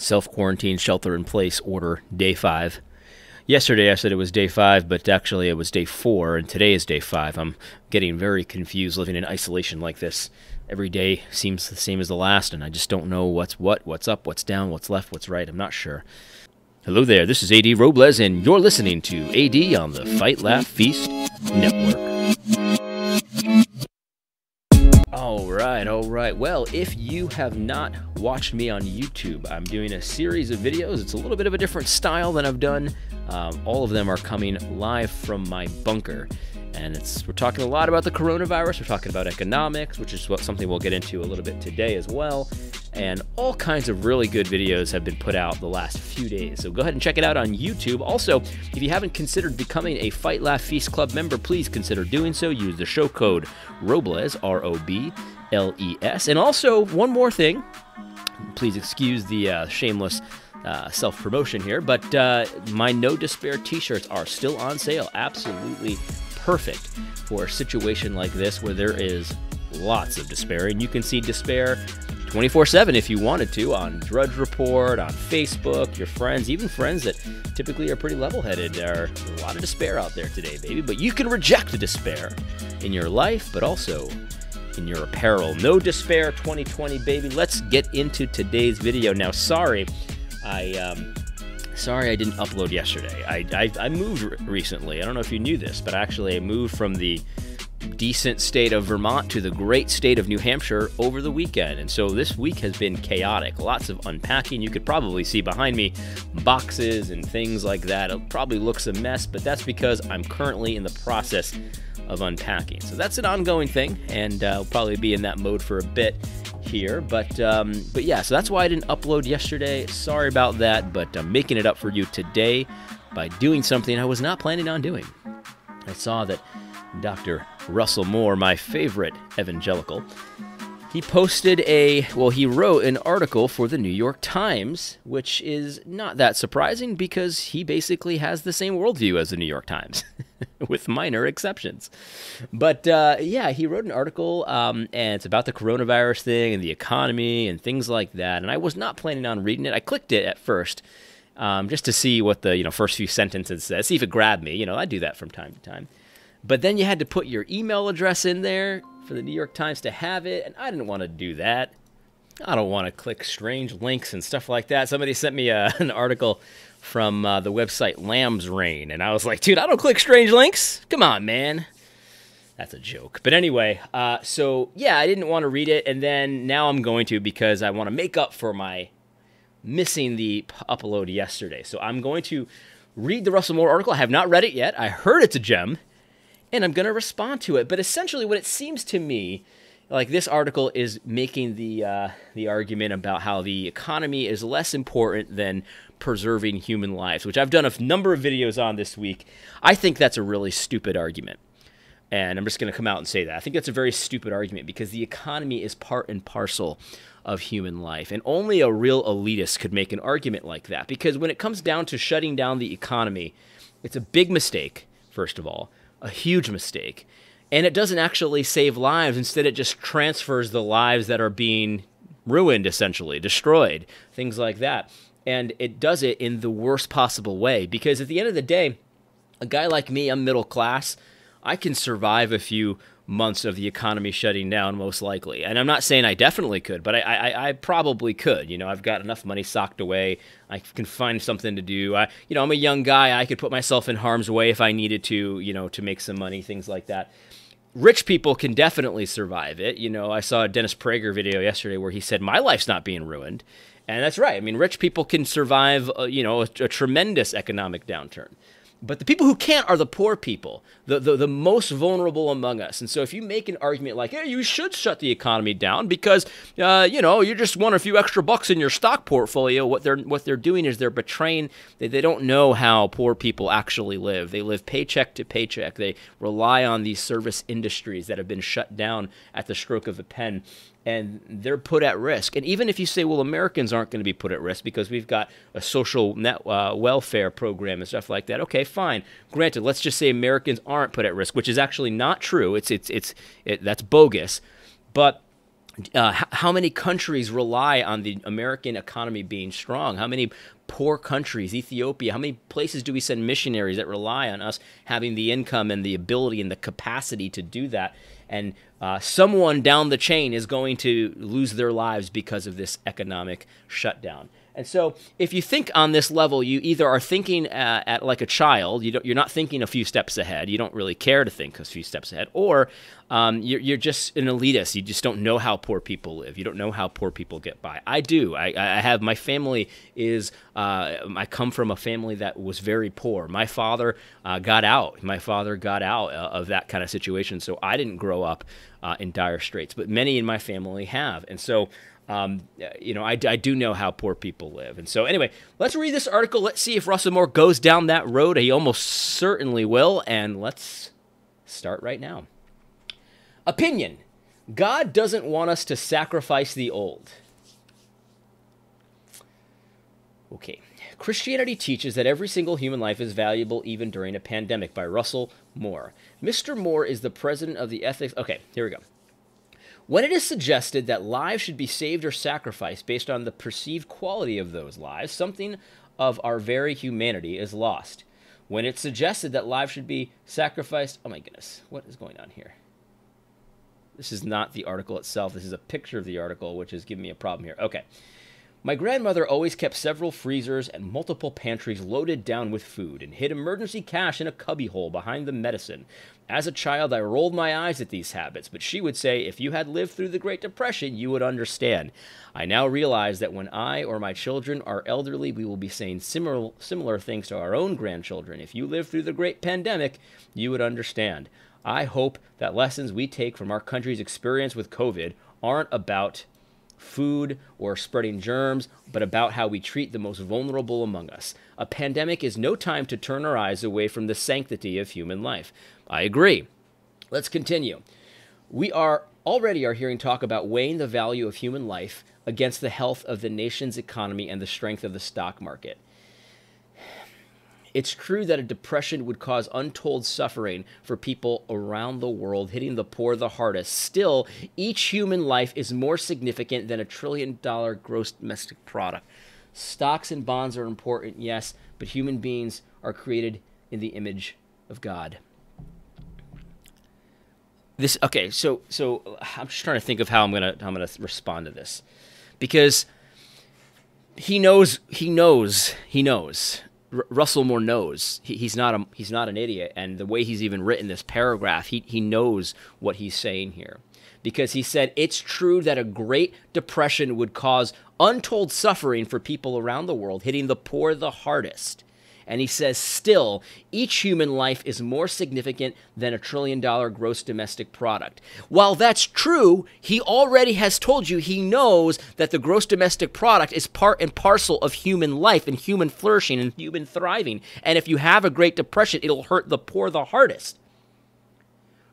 Self-quarantine, shelter-in-place order, day 5. Yesterday I said it was day 5, but actually it was day 4, and today is day 5. I'm getting very confused living in isolation like this. Every day seems the same as the last, and I just don't know what's up, what's down, what's left, what's right. I'm not sure. Hello there, this is AD Robles, and you're listening to AD on the Fight, Laugh, Feast Network. All right. Well, if you have not watched me on YouTube, I'm doing a series of videos. It's a little bit of a different style than I've done. All of them are coming live from my bunker. And we're talking a lot about the coronavirus. We're talking about economics, which is something we'll get into a little bit today as well. And all kinds of really good videos have been put out the last few days. So go ahead and check it out on YouTube. Also, if you haven't considered becoming a Fight, Laugh, Feast Club member, please consider doing so. Use the show code ROBLES, ROBLES. And also, one more thing. Please excuse the shameless self-promotion here, but my No Despair t-shirts are still on sale. Absolutely perfect for a situation like this where there is lots of despair. And you can see despair 24/7 if you wanted to on Drudge Report, on Facebook, your friends, even friends that typically are pretty level-headed. There's a lot of despair out there today, baby. But you can reject the despair in your life, but also in your apparel. No Despair 2020, baby. Let's get into today's video. Now, sorry I didn't upload yesterday. I moved recently. I don't know if you knew this, but actually I moved from the decent state of Vermont to the great state of New Hampshire over the weekend. And so this week has been chaotic. Lots of unpacking. You could probably see behind me boxes and things like that. It probably looks a mess, but that's because I'm currently in the process of unpacking. So that's an ongoing thing, and I'll probably be in that mode for a bit here. But yeah, so that's why I didn't upload yesterday. Sorry about that, but I'm making it up for you today by doing something I was not planning on doing. I saw that Dr. Russell Moore, my favorite evangelical, he wrote an article for the New York Times, which is not that surprising because he basically has the same worldview as the New York Times, with minor exceptions. But yeah, he wrote an article, and it's about the coronavirus thing and the economy and things like that. And I was not planning on reading it. I clicked it at first, just to see what the first few sentences said, see if it grabbed me. I do that from time to time. But then you had to put your email address in there for the New York Times to have it, and I didn't want to do that. I don't want to click strange links and stuff like that. Somebody sent me an article from the website Lamb's Reign, and I was like, dude, I don't click strange links. Come on, man. That's a joke. But anyway, so yeah, I didn't want to read it, and then now I'm going to because I want to make up for my missing the upload yesterday. So I'm going to read the Russell Moore article. I have not read it yet. I heard it's a gem, and I'm going to respond to it. But essentially what it seems to me, like this article is making the argument about how the economy is less important than preserving human lives, which I've done a number of videos on this week. I think that's a really stupid argument. And I'm just going to come out and say that. I think that's a very stupid argument because the economy is part and parcel of human life. And only a real elitist could make an argument like that. Because when it comes down to shutting down the economy, it's a big mistake, first of all. A huge mistake. And it doesn't actually save lives. Instead, it just transfers the lives that are being ruined, essentially, destroyed, things like that. And it does it in the worst possible way. Because at the end of the day, a guy like me, I'm middle class, I can survive a few months of the economy shutting down, most likely. And I'm not saying I definitely could, but I probably could. I've got enough money socked away. I can find something to do. I'm a young guy. I could put myself in harm's way if I needed to, to make some money, things like that. Rich people can definitely survive it. I saw a Dennis Prager video yesterday where he said, my life's not being ruined. And that's right. I mean, rich people can survive, a tremendous economic downturn. But the people who can't are the poor people, the most vulnerable among us. And so if you make an argument like, hey, you should shut the economy down because, you just want a few extra bucks in your stock portfolio, what they're doing is they're betraying. They don't know how poor people actually live. They live paycheck to paycheck. They rely on these service industries that have been shut down at the stroke of a pen. And they're put at risk. And even if you say, well, Americans aren't going to be put at risk because we've got a social welfare program and stuff like that, okay, fine. Granted, let's just say Americans aren't put at risk, which is actually not true. That's bogus. But How many countries rely on the American economy being strong? How many poor countries, Ethiopia, how many places do we send missionaries that rely on us having the income and the ability and the capacity to do that? And someone down the chain is going to lose their lives because of this economic shutdown. And so if you think on this level, you either are thinking at like a child, you're not thinking a few steps ahead, you don't really care to think a few steps ahead, or you're just an elitist, you just don't know how poor people live, you don't know how poor people get by. I do. I have, my family is, I come from a family that was very poor. My father got out. Of that kind of situation, so I didn't grow up in dire straits, but many in my family have. And so I do know how poor people live. And so anyway, let's read this article. Let's see if Russell Moore goes down that road. He almost certainly will. And let's start right now. Opinion. God doesn't want us to sacrifice the old. Okay. Christianity teaches that every single human life is valuable even during a pandemic, by Russell Moore. Mr. Moore is the president of the ethics. Okay, here we go. When it is suggested that lives should be saved or sacrificed based on the perceived quality of those lives, something of our very humanity is lost. When it's suggested that lives should be sacrificed... Oh my goodness, what is going on here? This is not the article itself. This is a picture of the article, which is giving me a problem here. Okay. My grandmother always kept several freezers and multiple pantries loaded down with food and hid emergency cash in a cubbyhole behind the medicine. As a child, I rolled my eyes at these habits, but she would say, if you had lived through the Great Depression, you would understand. I now realize that when I or my children are elderly, we will be saying similar things to our own grandchildren. If you lived through the Great Pandemic, you would understand. I hope that lessons we take from our country's experience with COVID aren't about food or spreading germs, but about how we treat the most vulnerable among us. A pandemic is no time to turn our eyes away from the sanctity of human life. I agree. Let's continue. We already are hearing talk about weighing the value of human life against the health of the nation's economy and the strength of the stock market. It's true that a depression would cause untold suffering for people around the world, hitting the poor the hardest. Still, each human life is more significant than $1 trillion gross domestic product. Stocks and bonds are important, yes, but human beings are created in the image of God. So I'm just trying to think of how I'm gonna respond to this, because he knows. Russell Moore knows. He's not an idiot, and the way he's even written this paragraph, he knows what he's saying here, because he said it's true that a Great Depression would cause untold suffering for people around the world, hitting the poor the hardest. And he says, still, each human life is more significant than $1 trillion gross domestic product. While that's true, he already has told you he knows that the gross domestic product is part and parcel of human life and human flourishing and human thriving. And if you have a Great Depression, it'll hurt the poor the hardest.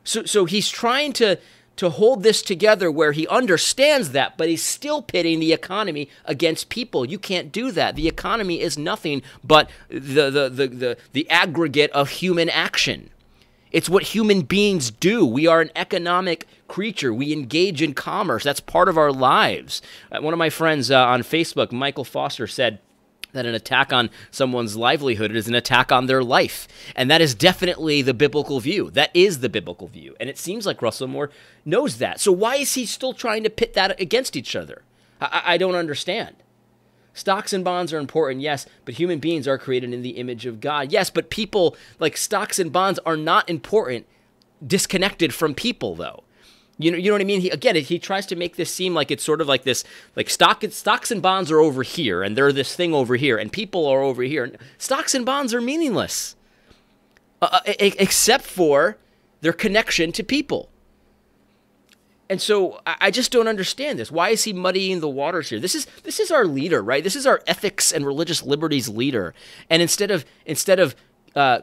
So he's trying to hold this together where he understands that, but he's still pitting the economy against people. You can't do that. The economy is nothing but the aggregate of human action. It's what human beings do. We are an economic creature. We engage in commerce. That's part of our lives. One of my friends on Facebook, Michael Foster, said that an attack on someone's livelihood is an attack on their life. And that is definitely the biblical view. That is the biblical view. And it seems like Russell Moore knows that. So why is he still trying to pit that against each other? I don't understand. Stocks and bonds are important, yes, but human beings are created in the image of God. Yes, but people, like stocks and bonds, are not important disconnected from people, though. You know what I mean? He tries to make this seem like it's sort of like this, like stocks and bonds are over here, and they're this thing over here, and people are over here. Stocks and bonds are meaningless, except for their connection to people. And so I just don't understand this. Why is he muddying the waters here? This is our leader, right? This is our ethics and religious liberties leader. And instead of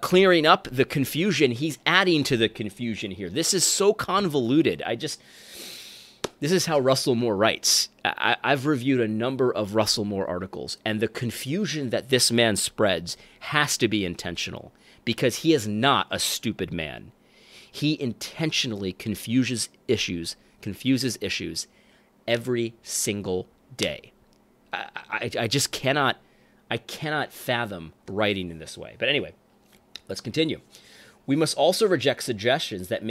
clearing up the confusion, he's adding to the confusion here. This is so convoluted. This is how Russell Moore writes. I've reviewed a number of Russell Moore articles, and the confusion that this man spreads has to be intentional, because he is not a stupid man. He intentionally confuses issues every single day. I just cannot fathom writing in this way. But anyway, let's continue. We must also reject suggestions that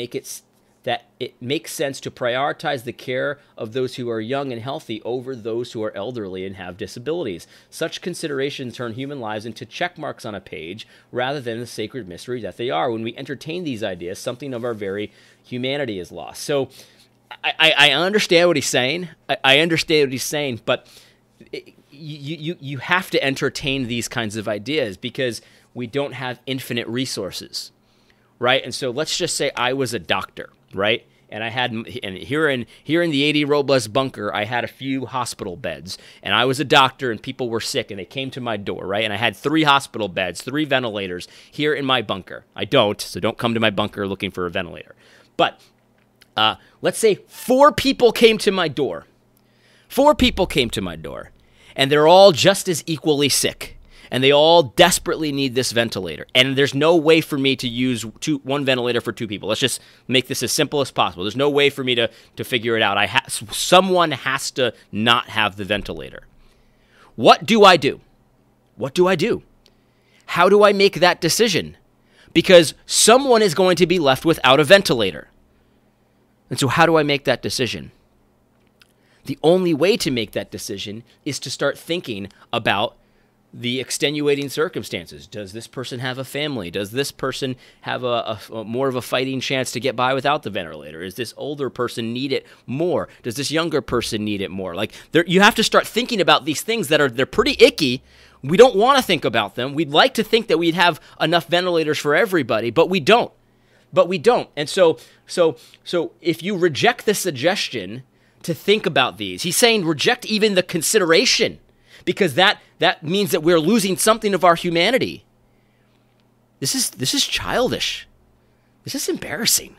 it makes sense to prioritize the care of those who are young and healthy over those who are elderly and have disabilities. Such considerations turn human lives into check marks on a page rather than the sacred mystery that they are. When we entertain these ideas, something of our very humanity is lost. So I understand what he's saying. I understand what he's saying, but you have to entertain these kinds of ideas because we don't have infinite resources, right? And so let's just say I was a doctor, right? And here in the 80 Robles bunker, I had a few hospital beds, and I was a doctor, and people were sick, and they came to my door, right? And I had 3 hospital beds, 3 ventilators here in my bunker. I don't, so don't come to my bunker looking for a ventilator. But let's say 4 people came to my door. 4 people came to my door, and they're all just as equally sick. And they all desperately need this ventilator. And there's no way for me to use one ventilator for 2 people. Let's just make this as simple as possible. There's no way for me to figure it out. Someone has to not have the ventilator. What do I do? What do I do? How do I make that decision? Because someone is going to be left without a ventilator. And so how do I make that decision? The only way to make that decision is to start thinking about the extenuating circumstances. Does this person have a family? Does this person have a more of a fighting chance to get by without the ventilator? Is this older person need it more? Does this younger person need it more? Like, you have to start thinking about these things they're pretty icky. We don't want to think about them. We'd like to think that we'd have enough ventilators for everybody, but we don't. And so if you reject the suggestion to think about these, he's saying reject even the consideration, because that means that we're losing something of our humanity. This is childish. This is embarrassing.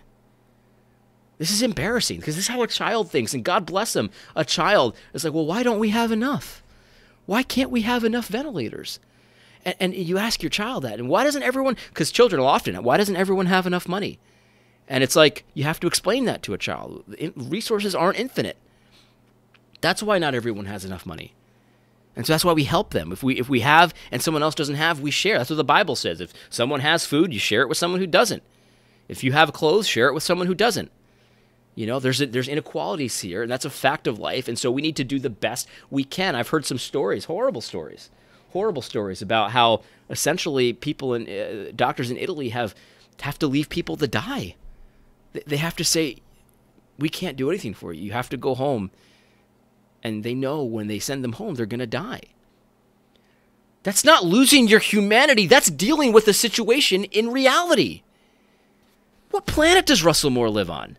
This is embarrassing because this is how a child thinks, and God bless them. A child is like, well, why don't we have enough? Why can't we have enough ventilators? And you ask your child that, and why doesn't everyone? Because children will often, why doesn't everyone have enough money? And it's like you have to explain that to a child. Resources aren't infinite. That's why not everyone has enough money. And so that's why we help them. If we have and someone else doesn't have, we share. That's what the Bible says. If someone has food, you share it with someone who doesn't. If you have clothes, share it with someone who doesn't. You know, there's inequalities here, and that's a fact of life. And so we need to do the best we can. I've heard some stories, horrible stories about how essentially people doctors in Italy have to leave people to die. They have to say, we can't do anything for you. You have to go home. And they know when they send them home, they're going to die. That's not losing your humanity. That's dealing with the situation in reality. What planet does Russell Moore live on?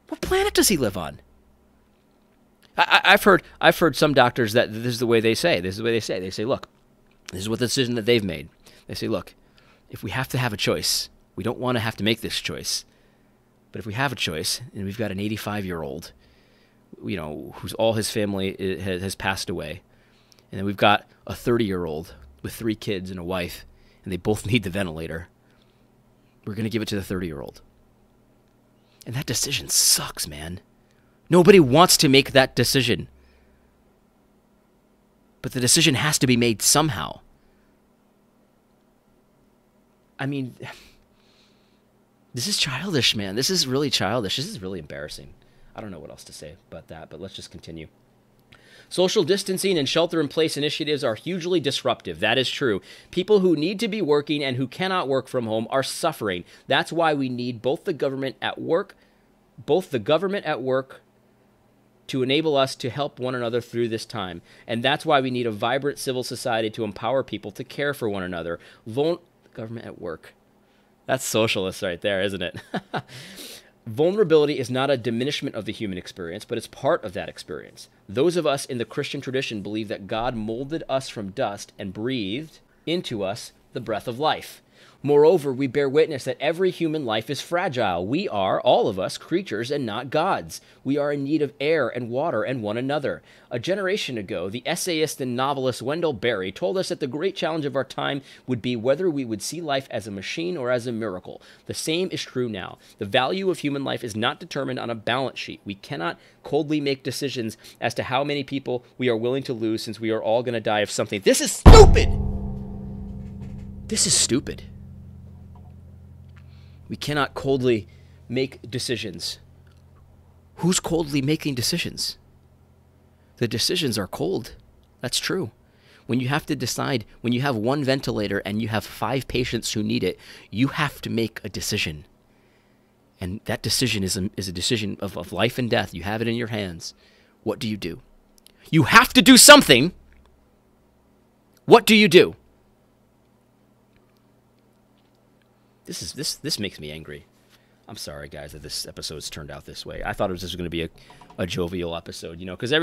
What planet does he live on? I've heard some doctors that this is the way they say. This is the way they say. They say, look, this is what the decision that they've made. They say, look, if we have to have a choice, we don't want to have to make this choice. But if we have a choice, and we've got an 85-year-old, you know, who's all his family has passed away, and then we've got a 30-year-old with 3 kids and a wife, and they both need the ventilator, we're going to give it to the 30-year-old. And that decision sucks, man. Nobody wants to make that decision. But the decision has to be made somehow. I mean, this is childish, man. This is really childish. This is really embarrassing. I don't know what else to say about that, but let's just continue. Social distancing and shelter-in-place initiatives are hugely disruptive. That is true. People who need to be working and who cannot work from home are suffering. That's why we need both the government at work to enable us to help one another through this time. And that's why we need a vibrant civil society to empower people to care for one another. Government at work. That's socialist right there, isn't it? Vulnerability is not a diminishment of the human experience, but it's part of that experience. Those of us in the Christian tradition believe that God molded us from dust and breathed into us the breath of life. Moreover, we bear witness that every human life is fragile. We are, all of us, creatures and not gods. We are in need of air and water and one another. A generation ago, the essayist and novelist Wendell Berry told us that the great challenge of our time would be whether we would see life as a machine or as a miracle. The same is true now. The value of human life is not determined on a balance sheet. We cannot coldly make decisions as to how many people we are willing to lose, since we are all going to die of something. This is stupid! This is stupid. We cannot coldly make decisions. Who's coldly making decisions? The decisions are cold. That's true. When you have to decide, when you have one ventilator and you have 5 patients who need it, you have to make a decision. And that decision is a decision of life and death. You have it in your hands. What do you do? You have to do something. What do you do? This makes me angry. I'm sorry, guys, that this episode's turned out this way. I thought it was just going to be a jovial episode, because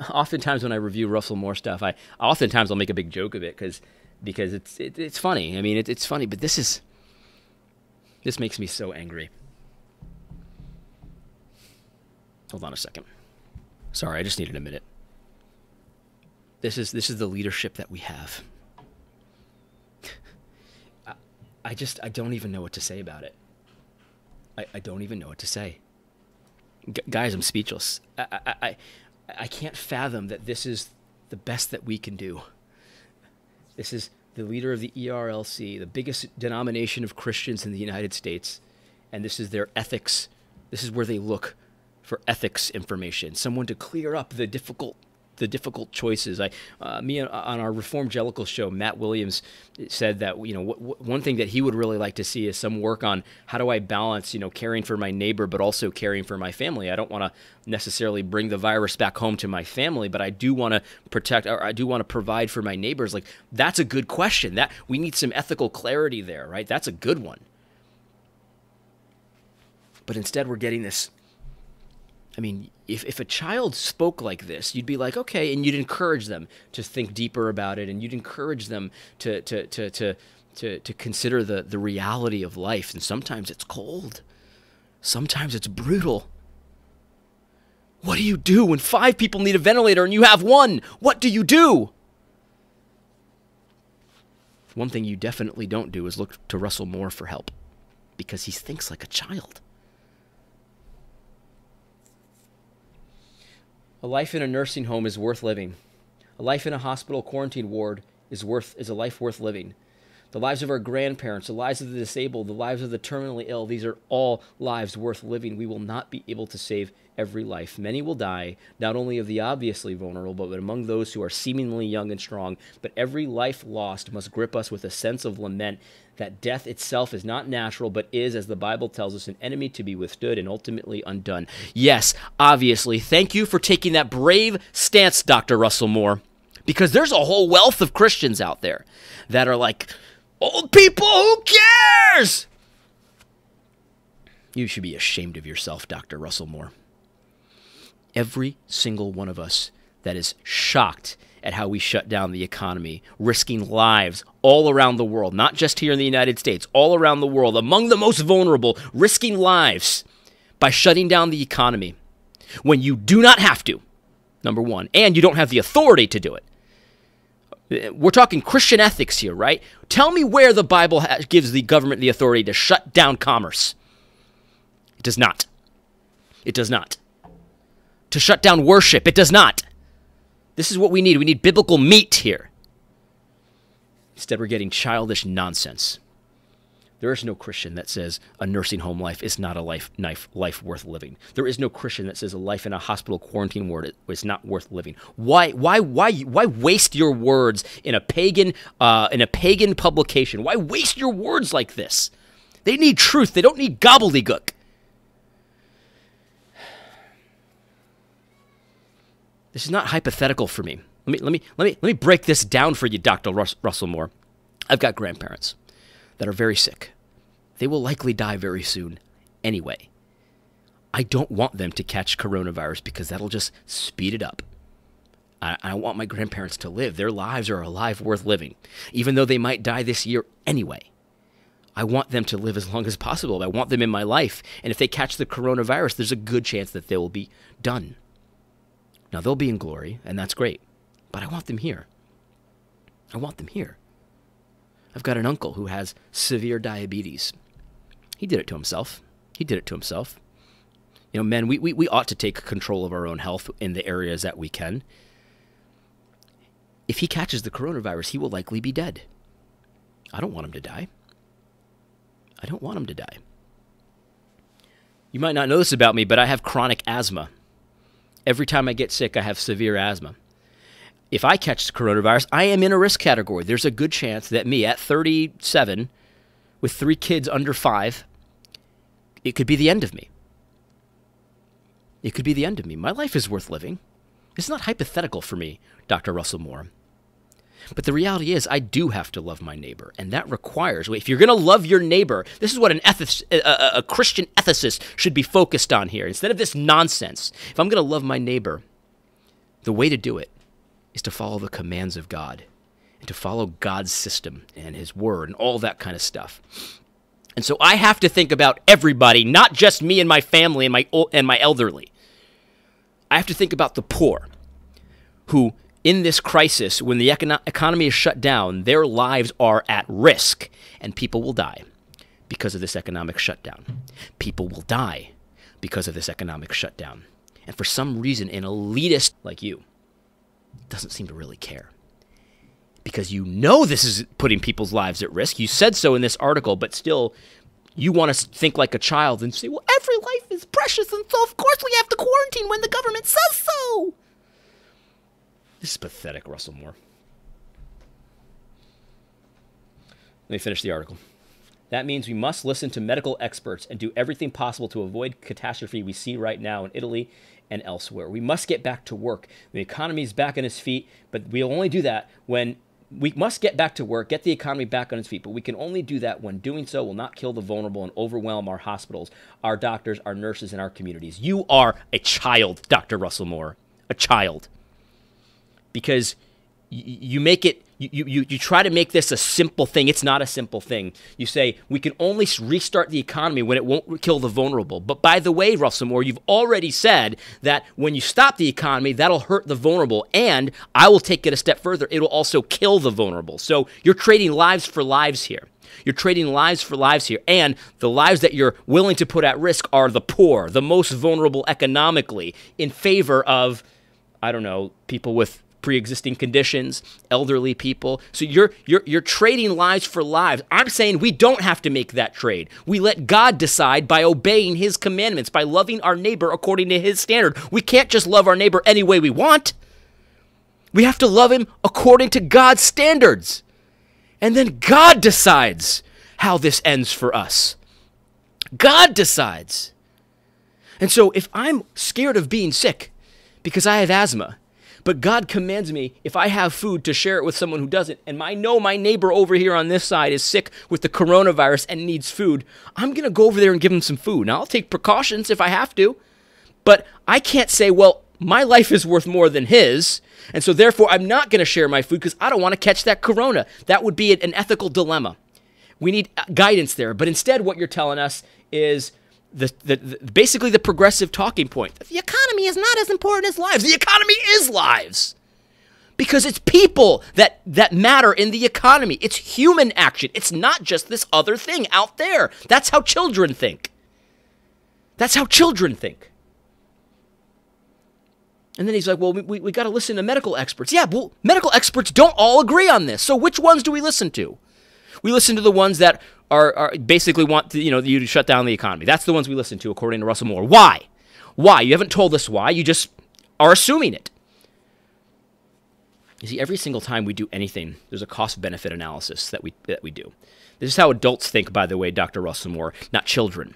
oftentimes when I review Russell Moore stuff, oftentimes I'll make a big joke of it because it's funny. I mean, it's funny, but this makes me so angry. Hold on a second. Sorry, I just needed a minute. This is the leadership that we have. I don't even know what to say about it. I don't even know what to say. Guys, I'm speechless. I can't fathom that this is the best that we can do. This is the leader of the ERLC, the biggest denomination of Christians in the United States, and this is their ethics. This is where they look for ethics information, someone to clear up the difficult choices. Me on our Reformgelical show, Matt Williams said that one thing that he would really like to see is some work on how do I balance caring for my neighbor but also caring for my family. I don't want to necessarily bring the virus back home to my family, but I do want to protect, or I do want to provide for my neighbors. Like, that's a good question. That we need some ethical clarity there, right? That's a good one. But instead, we're getting this. I mean, if a child spoke like this, you'd be like, okay, and you'd encourage them to think deeper about it, and you'd encourage them to consider the reality of life. And sometimes it's cold. Sometimes it's brutal. What do you do when 5 people need a ventilator and you have 1? What do you do? One thing you definitely don't do is look to Russell Moore for help, because he thinks like a child. A life in a nursing home is worth living. A life in a hospital quarantine ward is a life worth living. The lives of our grandparents, the lives of the disabled, the lives of the terminally ill, these are all lives worth living. We will not be able to save every life. Many will die, not only of the obviously vulnerable, but among those who are seemingly young and strong. But every life lost must grip us with a sense of lament that death itself is not natural, but is, as the Bible tells us, an enemy to be withstood and ultimately undone. Yes, obviously. Thank you for taking that brave stance, Dr. Russell Moore, because there's a whole wealth of Christians out there that are like, old people, who cares? You should be ashamed of yourself, Dr. Russell Moore. Every single one of us that is shocked at how we shut down the economy, risking lives all around the world, not just here in the United States, all around the world, among the most vulnerable, risking lives by shutting down the economy when you do not have to, number one, and you don't have the authority to do it. We're talking Christian ethics here, right? Tell me where the Bible gives the government the authority to shut down commerce. It does not. It does not. To shut down worship, it does not. This is what we need. We need biblical meat here. Instead, we're getting childish nonsense. There is no Christian that says a nursing home life is not a life worth living. There is no Christian that says a life in a hospital quarantine ward is not worth living. Why waste your words in a pagan publication? Why waste your words like this? They need truth. They don't need gobbledygook. This is not hypothetical for me. Let me break this down for you, Dr. Russell Moore. I've got grandparents that are very sick. They will likely die very soon anyway. I don't want them to catch coronavirus because that'll just speed it up. I want my grandparents to live. Their lives are a life worth living, even though they might die this year anyway. I want them to live as long as possible. I want them in my life. And if they catch the coronavirus, there's a good chance that they will be done. Now, they'll be in glory, and that's great. But I want them here. I want them here. I've got an uncle who has severe diabetes. He did it to himself. He did it to himself. You know, men, we ought to take control of our own health in the areas that we can. If he catches the coronavirus, he will likely be dead. I don't want him to die. I don't want him to die. You might not know this about me, but I have chronic asthma. Every time I get sick, I have severe asthma. If I catch the coronavirus, I am in a risk category. There's a good chance that me, at 37, with 3 kids under 5, it could be the end of me. It could be the end of me. My life is worth living. It's not hypothetical for me, Dr. Russell Moore. But the reality is, I do have to love my neighbor, and that requires, if you're going to love your neighbor, this is what a Christian ethicist should be focused on here. Instead of this nonsense, if I'm going to love my neighbor, the way to do it is to follow the commands of God and to follow God's system and his word and all that kind of stuff. And so I have to think about everybody, not just me and my family and my elderly. I have to think about the poor who, in this crisis, when the economy is shut down, their lives are at risk, and people will die because of this economic shutdown. People will die because of this economic shutdown. And for some reason, an elitist like you doesn't seem to really care. Because you know this is putting people's lives at risk. You said so in this article, but still, you want to think like a child and say, well, every life is precious, and so of course we have to quarantine when the government says so. This is pathetic, Russell Moore. Let me finish the article. That means we must listen to medical experts and do everything possible to avoid catastrophe we see right now in Italy and elsewhere. We must get back to work. The economy is back on its feet, but we'll only do that when we must get back to work, get the economy back on its feet, but we can only do that when doing so will not kill the vulnerable and overwhelm our hospitals, our doctors, our nurses, and our communities. You are a child, Dr. Russell Moore, a child. Because you make it, you try to make this a simple thing. It's not a simple thing. You say, we can only restart the economy when it won't kill the vulnerable. But by the way, Russell Moore, you've already said that when you stop the economy, that'll hurt the vulnerable. And I will take it a step further. It'll also kill the vulnerable. So you're trading lives for lives here. You're trading lives for lives here. And the lives that you're willing to put at risk are the poor, the most vulnerable economically, in favor of, I don't know, people with pre-existing conditions, elderly people. So you're trading lives for lives. I'm saying we don't have to make that trade. We let God decide by obeying his commandments, by loving our neighbor according to his standard. We can't just love our neighbor any way we want. We have to love him according to God's standards. And then God decides how this ends for us. God decides. And so if I'm scared of being sick because I have asthma, but God commands me, if I have food, to share it with someone who doesn't, and I know my neighbor over here on this side is sick with the coronavirus and needs food, I'm going to go over there and give him some food. Now, I'll take precautions if I have to, but I can't say, well, my life is worth more than his, and so therefore I'm not going to share my food because I don't want to catch that corona. That would be an ethical dilemma. We need guidance there, but instead what you're telling us is basically the progressive talking point. The economy is not as important as lives. The economy is lives. Because it's people that matter in the economy. It's human action. It's not just this other thing out there. That's how children think. That's how children think. And then he's like, well, we got to listen to medical experts. Yeah, well, medical experts don't all agree on this. So which ones do we listen to? We listen to the ones that are basically want to, you to shut down the economy. That's the ones we listen to, according to Russell Moore. Why? Why? You haven't told us why. You just are assuming it. You see, every single time we do anything, there's a cost-benefit analysis that we do. This is how adults think, by the way, Dr. Russell Moore, not children.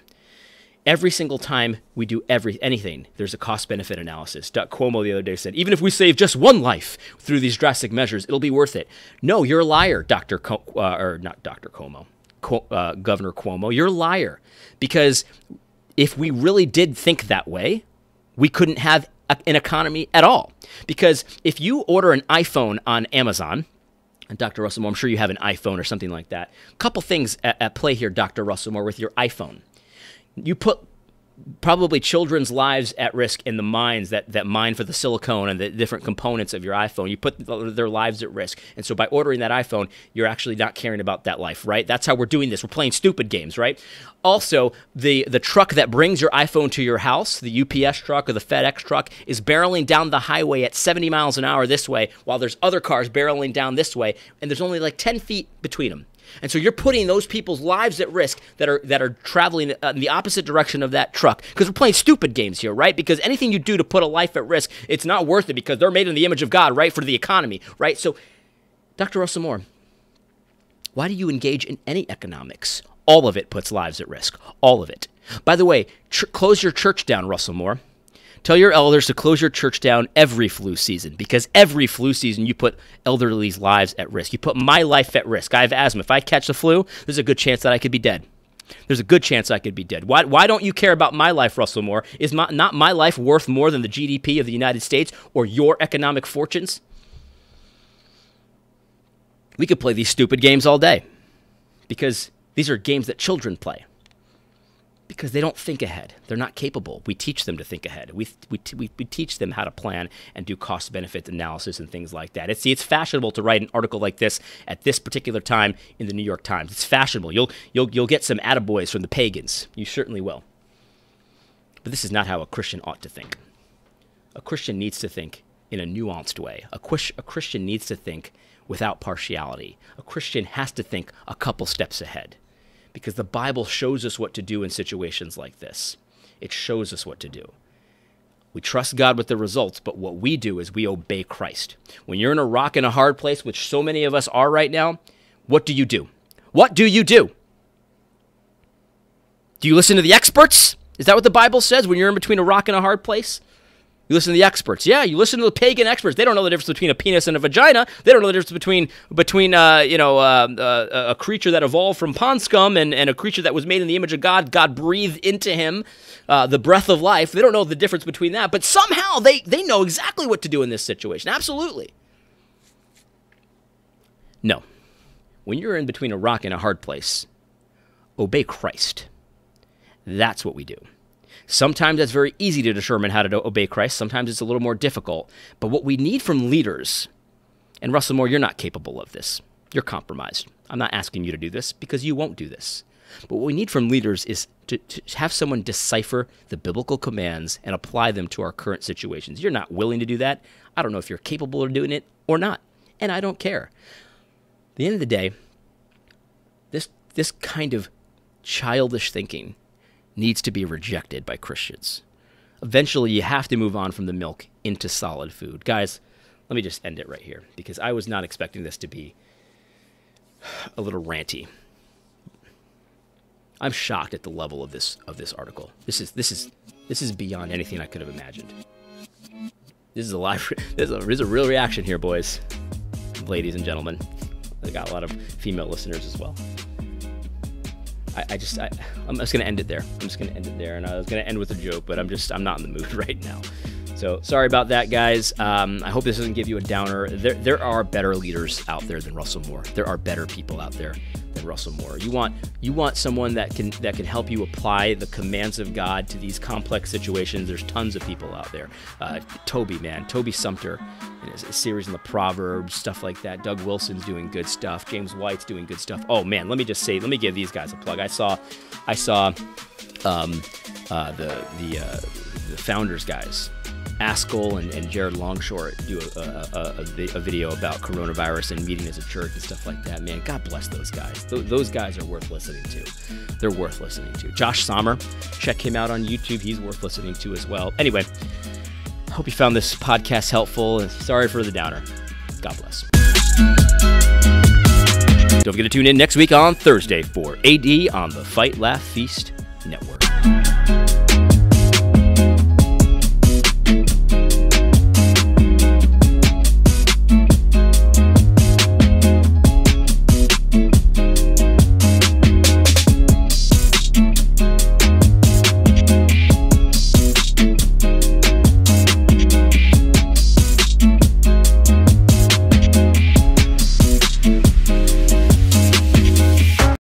Every single time we do anything, there's a cost-benefit analysis. Cuomo the other day said, even if we save just one life through these drastic measures, it'll be worth it. No, you're a liar, Governor Cuomo. You're a liar. Because if we really did think that way, we couldn't have an economy at all. Because if you order an iPhone on Amazon, And Dr. Russell Moore, I'm sure you have an iPhone or something like that. A couple things at play here, Dr. Russell Moore, with your iPhone. You put probably children's lives at risk in the mines that mine for the silicone and the different components of your iPhone. You put their lives at risk. And so by ordering that iPhone, you're actually not caring about that life, right? That's how we're doing this. We're playing stupid games, right? Also, the truck that brings your iPhone to your house, the UPS truck or the FedEx truck, is barreling down the highway at 70 miles an hour this way, while there's other cars barreling down this way, and there's only like 10 feet between them. And so you're putting those people's lives at risk that are traveling in the opposite direction of that truck, because we're playing stupid games here, right? Because anything you do to put a life at risk, it's not worth it, because they're made in the image of God, right, for the economy, right? So, Dr. Russell Moore, why do you engage in any economics? All of it puts lives at risk, all of it. By the way, close your church down, Russell Moore. Tell your elders to close your church down every flu season, because every flu season you put elderly's lives at risk. You put my life at risk. I have asthma. If I catch the flu, there's a good chance that I could be dead. There's a good chance I could be dead. Why don't you care about my life, Russell Moore? Is not my life worth more than the GDP of the United States or your economic fortunes? We could play these stupid games all day, because these are games that children play. Because they don't think ahead. They're not capable. We teach them to think ahead. We teach them how to plan and do cost-benefit analysis and things like that. It's fashionable to write an article like this at this particular time in the New York Times. It's fashionable. You'll get some attaboys from the pagans. You certainly will. But this is not how a Christian ought to think. A Christian needs to think in a nuanced way. A Christian needs to think without partiality. A Christian has to think a couple steps ahead. Because the Bible shows us what to do in situations like this. It shows us what to do. We trust God with the results, but what we do is we obey Christ. When you're in a rock and a hard place, which so many of us are right now, what do you do? What do you do? Do you listen to the experts? Is that what the Bible says when you're in between a rock and a hard place? You listen to the experts. Yeah, you listen to the pagan experts. They don't know the difference between a penis and a vagina. They don't know the difference between a creature that evolved from pond scum and a creature that was made in the image of God. God breathed into him the breath of life. They don't know the difference between that. But somehow they know exactly what to do in this situation. Absolutely. No. When you're in between a rock and a hard place, obey Christ. That's what we do. Sometimes it's very easy to determine how to obey Christ. Sometimes it's a little more difficult. But what we need from leaders, and Russell Moore, you're not capable of this. You're compromised. I'm not asking you to do this because you won't do this. But what we need from leaders is to have someone decipher the biblical commands and apply them to our current situations. You're not willing to do that. I don't know if you're capable of doing it or not, and I don't care. At the end of the day, this kind of childish thinking needs to be rejected by Christians. Eventually, you have to move on from the milk into solid food. Guys, let me just end it right here, because I was not expecting this to be a little ranty. I'm shocked at the level of this article. This is beyond anything I could have imagined. This is a live. There's a real reaction here, boys, ladies and gentlemen. I got a lot of female listeners as well. I'm just going to end it there. And I was going to end with a joke, but I'm not in the mood right now. So sorry about that, guys. I hope this doesn't give you a downer. There are better leaders out there than Russell Moore. There are better people out there than Russell Moore. You want someone that can help you apply the commands of God to these complex situations. There's tons of people out there. Toby Sumter, in his series in the Proverbs, stuff like that. Doug Wilson's doing good stuff. James White's doing good stuff. Oh man, let me give these guys a plug. I saw the Founders guys, Askell and Jared Longshore, do a video about coronavirus and meeting as a church and stuff like that. Man, God bless those guys. Those guys are worth listening to. They're worth listening to. Josh Sommer, check him out on YouTube. He's worth listening to as well. Anyway, hope you found this podcast helpful, and sorry for the downer. God bless. Don't forget to tune in next week on Thursday for AD on the Fight, Laugh, Feast Network.